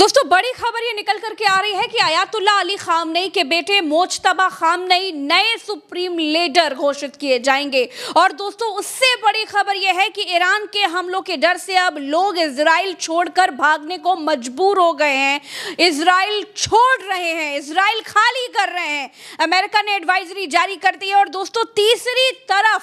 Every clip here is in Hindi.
दोस्तों बड़ी खबर ये निकल करके आ रही है कि आयतुल्लाह अली खामनेई के बेटे मोज्तबा खामनेई नए सुप्रीम लीडर घोषित किए जाएंगे। और दोस्तों उससे बड़ी खबर यह है कि ईरान के हमलों के डर से अब लोग इजराइल छोड़कर भागने को मजबूर हो गए हैं। इजराइल छोड़ रहे हैं, इजराइल खाली कर रहे हैं। अमेरिका ने एडवाइजरी जारी कर दी है। और दोस्तों तीसरी तरफ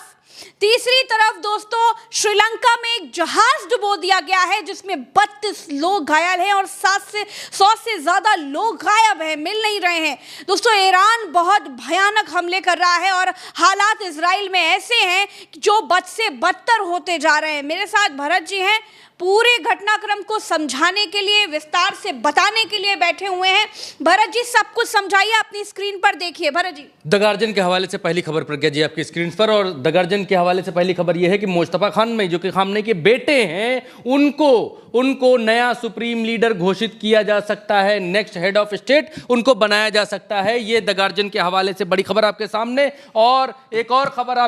दोस्तों श्रीलंका में एक जहाज डुबो दिया गया है जिसमें 32 लोग घायल हैं और 100 से ज्यादा लोग गायब हैं, मिल नहीं रहे हैं। दोस्तों ईरान बहुत भयानक हमले कर रहा है और हालात इजराइल में ऐसे हैं जो बद से बदतर होते जा रहे हैं। मेरे साथ भरत जी हैं, पूरे घटनाक्रम को समझाने के लिए, विस्तार से बताने के लिए बैठे हुए हैं। भरत जी सब कुछ समझाइए, अपनी स्क्रीन पर देखिए। भरत जी, द गार्जियन के हवाले से पहली खबर प्रज्ञा जी आपकी स्क्रीन पर, और द गार्जियन के हवाले से पहली खबर यह है कि मोज्तबा खामनेई जो कि खामनेई के बेटे हैं उनको नया सुप्रीम लीडर घोषित किया जा सकता है। नेक्स्ट हेड ऑफ स्टेट उनको बनाया जा सकता है। ये द गार्जियन के हवाले से बड़ी खबर आपके सामने। और एक और खबर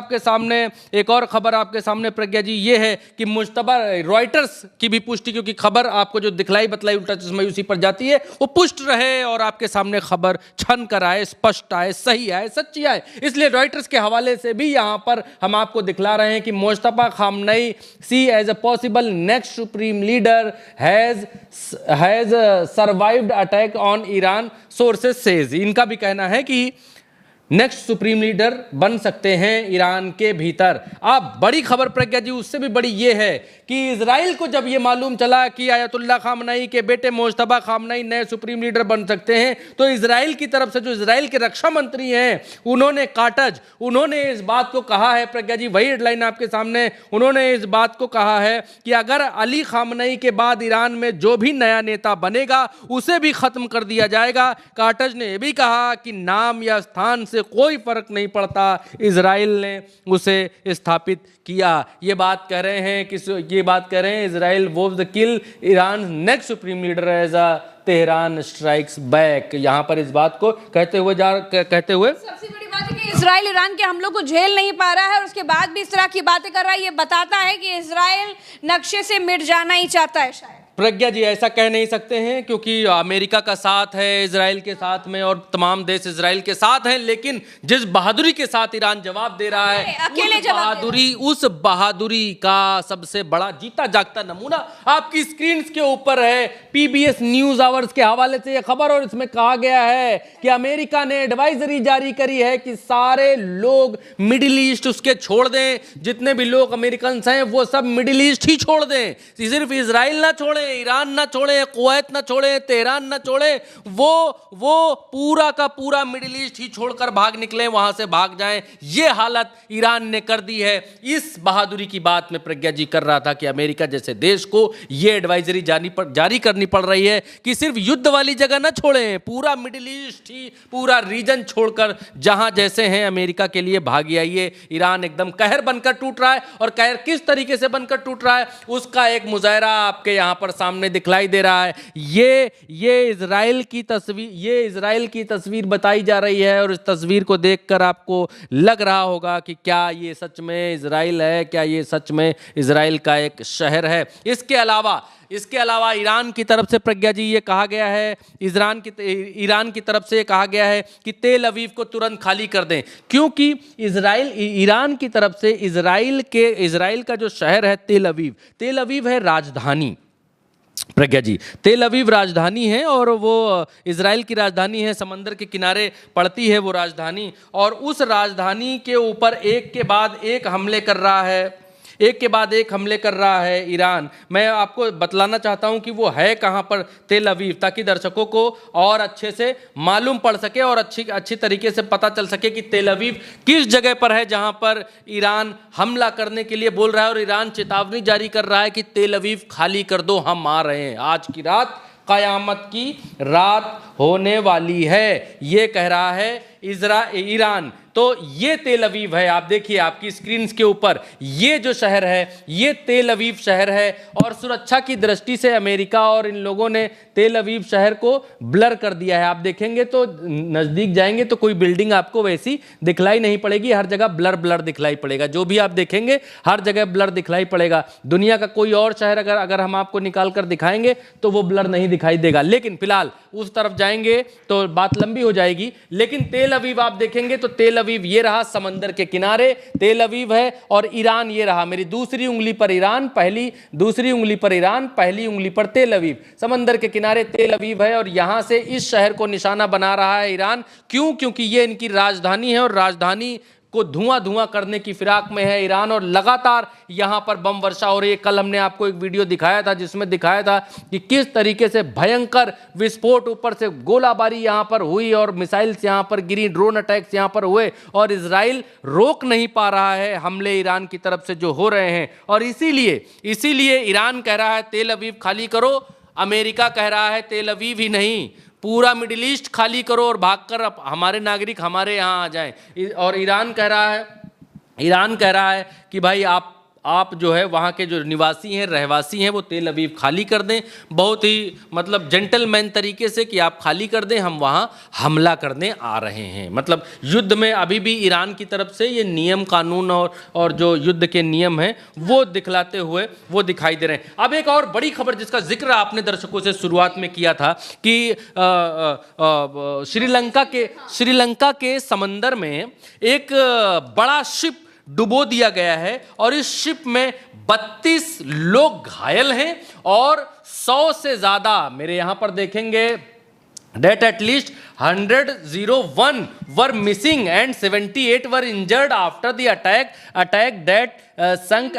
आपके सामने प्रज्ञा जी ये है कि मुश्तबा रॉयटर्स की भी पुष्टि, क्योंकि खबर आपको जो दिखलाई बतलाई उल्टा चश्मा उसी पर जाती है, वो पुष्ट रहे और आपके सामने खबर छन कर आए, स्पष्ट आए, सही आए, सच्ची आए। इसलिए रॉयटर्स के हवाले से भी यहां पर हम आपको दिखला रहे हैं कि Mojtaba Khamenei seen as a possible next supreme leader has survived attack on Iran, sources says. इनका भी कहना है कि नेक्स्ट सुप्रीम लीडर बन सकते हैं ईरान के भीतर। अब बड़ी खबर प्रज्ञा जी उससे भी बड़ी ये है कि इजराइल को जब ये मालूम चला कि आयतुल्लाह खामनेई के बेटे मोज्तबा खामनेई नए सुप्रीम लीडर बन सकते हैं, तो इजराइल की तरफ से जो इजराइल के रक्षा मंत्री हैं उन्होंने इस बात को कहा है प्रज्ञा जी, वही हेडलाइन आपके सामने, उन्होंने इस बात को कहा है कि अगर अली खामनेई के बाद ईरान में जो भी नया नेता बनेगा उसे भी खत्म कर दिया जाएगा। काटज ने यह भी कहा कि नाम या स्थान से कोई फर्क नहीं पड़ता, इजराइल ने उसे स्थापित किया। ये बात कह रहे हैं Israel vows the kill Iran next supreme leader as a Tehran strikes back. यहां पर इस बात को कहते हुए सबसे बड़ी बात है कि इजराइल ईरान के हमलों को झेल नहीं पा रहा है और उसके बाद भी इस तरह की बातें कर रहा है। ये बताता है कि इजराइल नक्शे से मिट जाना ही चाहता है। शायद प्रज्ञा जी ऐसा कह नहीं सकते हैं, क्योंकि अमेरिका का साथ है इजराइल के साथ में और तमाम देश इजराइल के साथ हैं, लेकिन जिस बहादुरी के साथ ईरान जवाब दे रहा है, उस बहादुरी का सबसे बड़ा जीता जागता नमूना आपकी स्क्रीन के ऊपर है। पीबीएस न्यूज आवर्स के हवाले से यह खबर, और इसमें कहा गया है कि अमेरिका ने एडवाइजरी जारी करी है कि सारे लोग मिडिल ईस्ट उसके छोड़ दें, जितने भी लोग अमेरिकन हैं वो सब मिडिल ईस्ट ही छोड़ दें, सिर्फ इजराइल ना छोड़े, ईरान ना छोड़े, कुवैत ना छोड़े, तेहरान ना छोड़े, वो पूरा का पूरा मिडिल ईस्ट ही छोड़कर भाग निकले, वहां से भाग जाएं। ये हालत ईरान ने कर दी है। इस बहादुरी की बात में प्रज्ञा जी कर रहा था कि अमेरिका जैसे देश को ये एडवाइजरी जारी करनी पड़ रही है कि सिर्फ युद्ध वाली जगह ना छोड़ें, पूरा मिडिल ईस्ट ही, पूरा रीजन छोड़कर जहां जैसे हैं अमेरिका के लिए भागी आइए। ईरान एकदम कहर बनकर टूट रहा है, और कहर किस तरीके से बनकर टूट रहा है उसका एक मुजाहरा आपके यहां पर सामने दिखलाई दे रहा है। ये इजराइल की तस्वीर बताई जा रही है, और इस तस्वीर को देखकर आपको लग रहा होगा कि क्या ये सच में इजराइल है, क्या ये सच में इजराइल का एक शहर है। इसके अलावा ईरान की तरफ से प्रज्ञा जी ये कहा गया है, ईरान की तरफ से ये कहा गया है कि तेल अवीव को तुरंत खाली कर दें, क्योंकि ईरान की तरफ से इजराइल का जो शहर है तेल अवीव है राजधानी। प्रज्ञा जी तेल अवीव राजधानी है, और वो इजराइल की राजधानी है, समंदर के किनारे पड़ती है वो राजधानी, और उस राजधानी के ऊपर एक के बाद एक हमले कर रहा है ईरान। मैं आपको बतलाना चाहता हूं कि वो है कहां पर तेल अवीव, ताकि दर्शकों को और अच्छे से मालूम पड़ सके और अच्छी तरीके से पता चल सके कि तेल अवीव किस जगह पर है जहां पर ईरान हमला करने के लिए बोल रहा है, और ईरान चेतावनी जारी कर रहा है कि तेल अवीव खाली कर दो, हम आ रहे हैं, आज की रात कयामत की रात होने वाली है। ये कह रहा है ईरान। तो ये तेल अवीव है। आप देखिए आपकी स्क्रीन के ऊपर ये जो शहर है ये तेल अवीव शहर है, और सुरक्षा की दृष्टि से अमेरिका और इन लोगों ने तेल अवीव शहर को ब्लर कर दिया है। आप देखेंगे तो नजदीक जाएंगे तो कोई बिल्डिंग आपको वैसी दिखलाई नहीं पड़ेगी, हर जगह ब्लर ब्लर दिखलाई पड़ेगा। जो भी आप देखेंगे हर जगह ब्लर दिखलाई पड़ेगा। दुनिया का कोई और शहर अगर हम आपको निकाल कर दिखाएंगे तो वो ब्लर नहीं दिखाई देगा, लेकिन फिलहाल उस तरफ जाएंगे तो बात लंबी हो जाएगी। लेकिन तेल अवीव आप देखेंगे तो तेल अवीव ये रहा, समंदर के किनारे तेल अवीव है, और ईरान ये रहा। मेरी दूसरी उंगली पर ईरान, दूसरी उंगली पर ईरान, पहली उंगली पर तेल अवीव। समंदर के किनारे तेल अवीव है और यहां से इस शहर को निशाना बना रहा है ईरान। क्यों? क्योंकि ये इनकी राजधानी है और राजधानी को धुआं धुआं करने की फिराक में है ईरान, और लगातार यहां पर बम वर्षा हो रही है। कल हमने आपको एक वीडियो दिखाया था जिसमें दिखाया था कि किस तरीके से भयंकर विस्फोट, ऊपर से गोलाबारी यहां पर हुई और मिसाइल्स यहां पर गिरी, ड्रोन अटैक्स यहां पर हुए, और इजराइल रोक नहीं पा रहा है हमले ईरान की तरफ से जो हो रहे हैं। और इसीलिए ईरान कह रहा है तेल अवीव खाली करो, अमेरिका कह रहा है तेल अवीव ही नहीं पूरा मिडिल ईस्ट खाली करो और भागकर हमारे नागरिक हमारे यहाँ आ जाएं। और ईरान कह रहा है कि भाई आप जो है वहाँ के जो निवासी हैं, रहवासी हैं, वो तेल अवीव खाली कर दें, बहुत ही मतलब जेंटलमैन तरीके से कि आप खाली कर दें, हम वहाँ हमला करने आ रहे हैं। मतलब युद्ध में अभी भी ईरान की तरफ से ये नियम कानून और जो युद्ध के नियम हैं वो दिखलाते हुए वो दिखाई दे रहे हैं। अब एक और बड़ी खबर जिसका जिक्र आपने दर्शकों से शुरुआत में किया था कि श्रीलंका के समंदर में एक बड़ा शिप डुबो दिया गया है, और इस शिप में 32 लोग घायल हैं और 100 से ज्यादा, मेरे यहां पर देखेंगे that at least 101 were missing and 78 were injured after the attack that sunk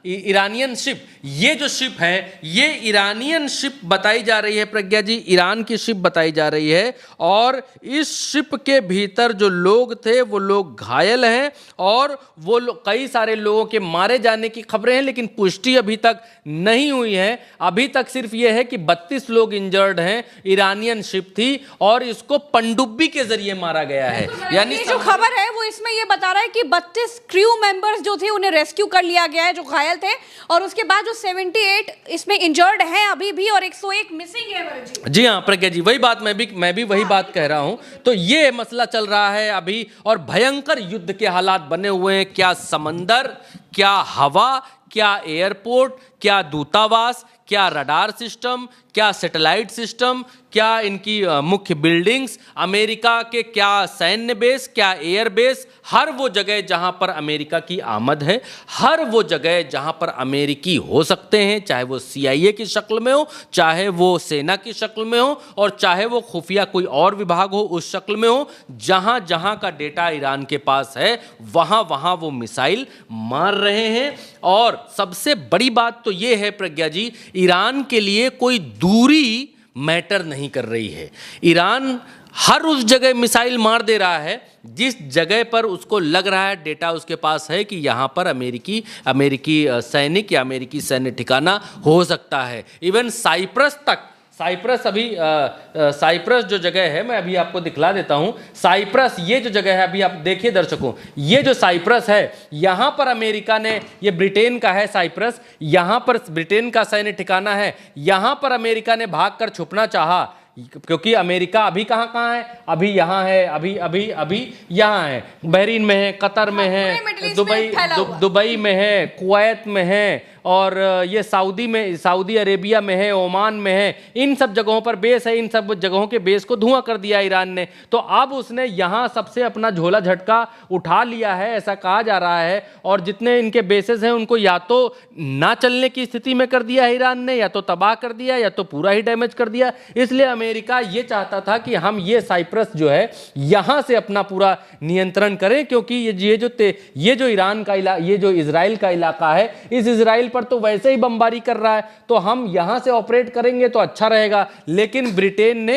Iranian ship. ये जो शिप है ये ईरानियन शिप बताई जा रही है प्रज्ञा जी, ईरान की शिप बताई जा रही है, और इस शिप के भीतर जो लोग थे वो लोग घायल हैं, और वो कई सारे लोगों के मारे जाने की खबरें हैं, लेकिन पुष्टि अभी तक नहीं हुई है। अभी तक सिर्फ ये है कि 32 लोग इंजर्ड हैं, ईरानियन शिप थी और इसको पनडुब्बी के जरिए मारा गया है। यानी जो खबर है वो इसमें ये बता रहा है कि 32 क्रू मेंबर्स जो थे उन्हें रेस्क्यू कर लिया गया है जो घायल थे, और उसके बाद जो 78 इसमें इंजर्ड हैं अभी भी, और 101 मिसिंग है। जी हाँ प्रज्ञा जी, वही बात मैं भी वही बात कह रहा हूं। तो ये मसला चल रहा है अभी, और भयंकर युद्ध के हालात बने हुए हैं। क्या समंदर, क्या हवा, क्या एयरपोर्ट, क्या दूतावास, क्या रडार सिस्टम, क्या सैटेलाइट सिस्टम, क्या इनकी मुख्य बिल्डिंग्स, अमेरिका के क्या सैन्य बेस, क्या एयर बेस, हर वो जगह जहां पर अमेरिका की आमद है, हर वो जगह जहां पर अमेरिकी हो सकते हैं, चाहे वो CIA की शक्ल में हो, चाहे वो सेना की शक्ल में हो, और चाहे वो खुफिया कोई और विभाग हो उस शक्ल में हो, जहां जहां का डेटा ईरान के पास है वहां वहां वो मिसाइल मार रहे हैं। और सबसे बड़ी बात तो ये है प्रज्ञा जी, ईरान के लिए कोई दूरी मैटर नहीं कर रही है। ईरान हर उस जगह मिसाइल मार दे रहा है जिस जगह पर उसको लग रहा है, डेटा उसके पास है कि यहाँ पर अमेरिकी सैनिक या अमेरिकी सैन्य ठिकाना हो सकता है। इवन साइप्रस तक, साइप्रस जो जगह है मैं अभी आपको दिखला देता हूं। साइप्रस ये जो जगह है, अभी आप देखिए दर्शकों, ये जो साइप्रस है यहां पर अमेरिका ने, ये ब्रिटेन का है साइप्रस, यहां पर ब्रिटेन का सैन्य ठिकाना है, यहां पर अमेरिका ने भागकर छुपना चाहा क्योंकि अमेरिका अभी कहाँ है, अभी यहाँ है, अभी यहाँ है, बहरीन में है, कतर में है, दुबई में है, कुवैत में है, और ये सऊदी अरेबिया में है, ओमान में है। इन सब जगहों पर बेस है, इन सब जगहों के बेस को धुआं कर दिया ईरान ने। तो अब उसने यहाँ सबसे अपना झोला झटका उठा लिया है, ऐसा कहा जा रहा है। और जितने इनके बेसेस हैं उनको या तो ना चलने की स्थिति में कर दिया ईरान ने, या तो तबाह कर दिया, या तो पूरा ही डैमेज कर दिया। इसलिए अमेरिका ये चाहता था कि हम ये साइप्रस जो है यहाँ से अपना पूरा नियंत्रण करें, क्योंकि ये जो ईरान का ये जो इजराइल का इलाका है, इस इजराइल पर तो वैसे ही बमबारी कर रहा है, तो हम यहां से ऑपरेट करेंगे तो अच्छा रहेगा, लेकिन ब्रिटेन ने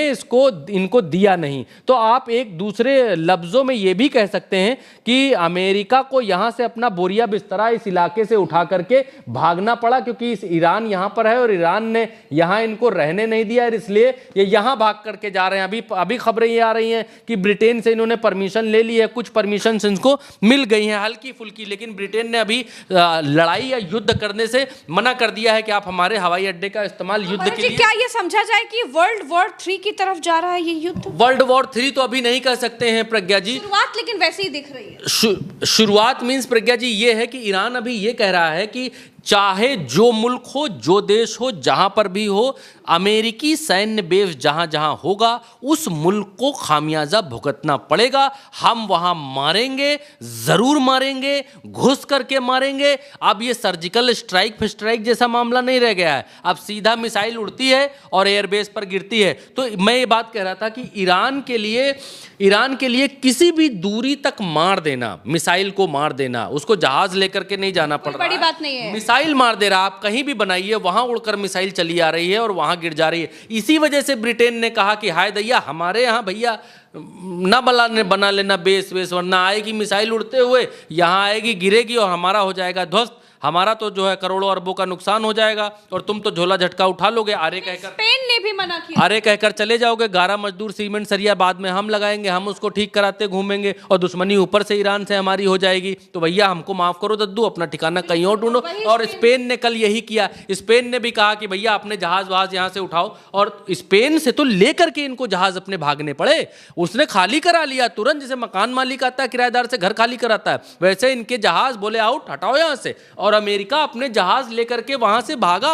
इनको दिया नहीं। तो आप एक दूसरे लफ्जों में यह भी कह सकते हैं कि अमेरिका को यहां से अपना बोरिया बिस्तरा इस इलाके से उठा करके भागना पड़ा, क्योंकि इस ईरान यहां पर है और ईरान ने यहां इनको रहने नहीं दिया, और इसलिए ये यहां भाग करके जा रहे हैं। अभी खबरें ये आ रही हैं कि ब्रिटेन से इन्होंने परमिशन ले ली है, कुछ परमिशन इनको मिल गई हैं हल्की फुल्की, लेकिन ब्रिटेन ने अभी लड़ाई या युद्ध करने से मना कर दिया है कि आप हमारे हवाई अड्डे का इस्तेमाल युद्ध के लिए। क्या ये समझा जाए कि वर्ल्ड वॉर 3 की तरफ जा रहा है ये युद्ध? वर्ल्ड वॉर 3 तो अभी नहीं कह सकते हैं प्रज्ञा जी, शुरुआत लेकिन वैसे ही दिख रही है। शुरुआत मींस प्रज्ञा जी ये है कि ईरान अभी ये कह रहा है कि चाहे जो मुल्क हो, जो देश हो, जहां पर भी हो, अमेरिकी सैन्य बेस जहां जहां होगा उस मुल्क को खामियाजा भुगतना पड़ेगा। हम वहां मारेंगे, जरूर मारेंगे, घुस करके मारेंगे। अब ये सर्जिकल स्ट्राइक फिस्ट्राइक जैसा मामला नहीं रह गया है, अब सीधा मिसाइल उड़ती है और एयरबेस पर गिरती है। तो मैं ये बात कह रहा था कि ईरान के लिए किसी भी दूरी तक मार देना, मिसाइल को मार देना, उसको जहाज लेकर के नहीं जाना पड़ रहा, बड़ी बात नहीं है। मिसाइल मार दे रहा, आप कहीं भी बनाइए वहां उड़कर मिसाइल चली आ रही है और वहां गिर जा रही है। इसी वजह से ब्रिटेन ने कहा कि हाय दैया, हमारे यहाँ भैया ना बना लेना बेस वरना आएगी मिसाइल उड़ते हुए, यहाँ आएगी, गिरेगी और हमारा हो जाएगा ध्वस्त, हमारा तो जो है करोड़ों अरबों का नुकसान हो जाएगा और तुम तो झोला झटका उठा लोगे। अरे कहकर स्पेन ने भी मना किया, अरे कहकर चले जाओगे, 11 मजदूर सीमेंट सरिया बाद में हम लगाएंगे, हम उसको ठीक कराते घूमेंगे और दुश्मनी ऊपर से ईरान से हमारी हो जाएगी। तो भैया हमको माफ करो दद्दू, अपना ठिकाना कहीं और ढूंढो। और स्पेन ने कल यही किया, स्पेन ने भी कहा कि भैया अपने जहाज वहाज यहाँ से उठाओ, और स्पेन से तो लेकर के इनको जहाज अपने भागने पड़े, उसने खाली करा लिया तुरंत। जैसे मकान मालिक आता है किराएदार से घर खाली कराता है, वैसे इनके जहाज बोले आउट, हटाओ यहाँ से। और अमेरिका अपने जहाज लेकर के वहां से भागा,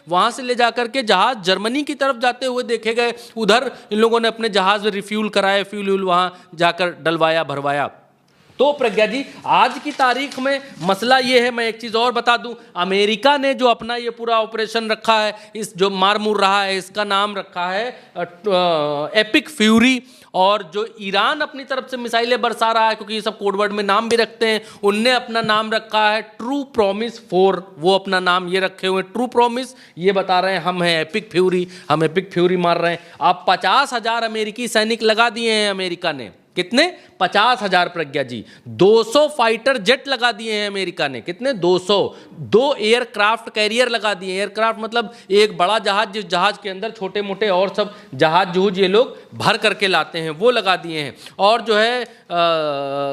वहां से ले जाकर के जहाज जर्मनी की तरफ जाते हुए देखे गए। उधर इन लोगों ने अपने जहाज में रिफ्यूल कराए, फ्यूल वहां जाकर डलवाया भरवाया। तो प्रज्ञा जी आज की तारीख में मसला ये है, मैं एक चीज और बता दूं, अमेरिका ने जो अपना ये पूरा ऑपरेशन रखा है, इस जो मारमूर रहा है, इसका नाम रखा है एपिक फ्यूरी। और जो ईरान अपनी तरफ से मिसाइलें बरसा रहा है, क्योंकि ये सब कोडवर्ड में नाम भी रखते हैं, उनने अपना नाम रखा है ट्रू प्रॉमिस 4, वो अपना नाम ये रखे हुए ट्रू प्रॉमिस, ये बता रहे हैं हम हैं एपिक फ्यूरी, हम एपिक फ्यूरी मार रहे हैं। अब 50,000 अमेरिकी सैनिक लगा दिए हैं अमेरिका ने, कितने? 50,000 प्रज्ञा जी। 200 फाइटर जेट लगा दिए हैं अमेरिका ने, कितने? 200। 2 एयरक्राफ्ट कैरियर लगा दिए। एयरक्राफ्ट मतलब एक बड़ा जहाज, जिस जहाज के अंदर छोटे मोटे और सब जहाज जूझ ये लोग भर करके लाते हैं, वो लगा दिए हैं। और जो है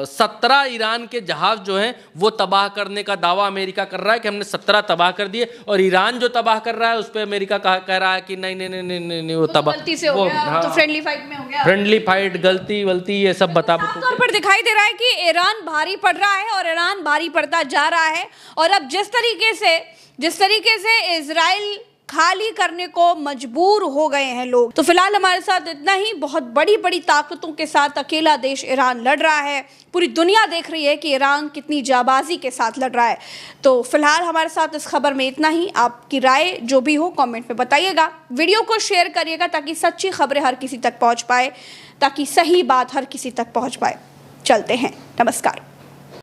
17 ईरान के जहाज जो हैं वो तबाह करने का दावा अमेरिका कर रहा है कि हमने 17 तबाह कर दिए, और ईरान जो तबाह कर रहा है उस पर अमेरिका कह रहा है कि नहीं वो तबाह, गलती से हो गया, तो फ्रेंडली फाइट में हो गया, फ्रेंडली फाइट, गलती वलती ये सब बता तौर पर दिखाई दे रहा है कि ईरान भारी पड़ रहा है और ईरान भारी पड़ता जा रहा है। और अब जिस तरीके से इजराइल खाली करने को मजबूर हो गए हैं लोग। तो फिलहाल हमारे साथ इतना ही। बहुत बड़ी बड़ी ताकतों के साथ अकेला देश ईरान लड़ रहा है। पूरी दुनिया देख रही है कि ईरान कितनी जाबाजी के साथ लड़ रहा है। तो फिलहाल हमारे साथ इस खबर में इतना ही। आपकी राय जो भी हो कमेंट में बताइएगा, वीडियो को शेयर करिएगा ताकि सच्ची खबरें हर किसी तक पहुंच पाए, ताकि सही बात हर किसी तक पहुंच पाए। चलते हैं, नमस्कार।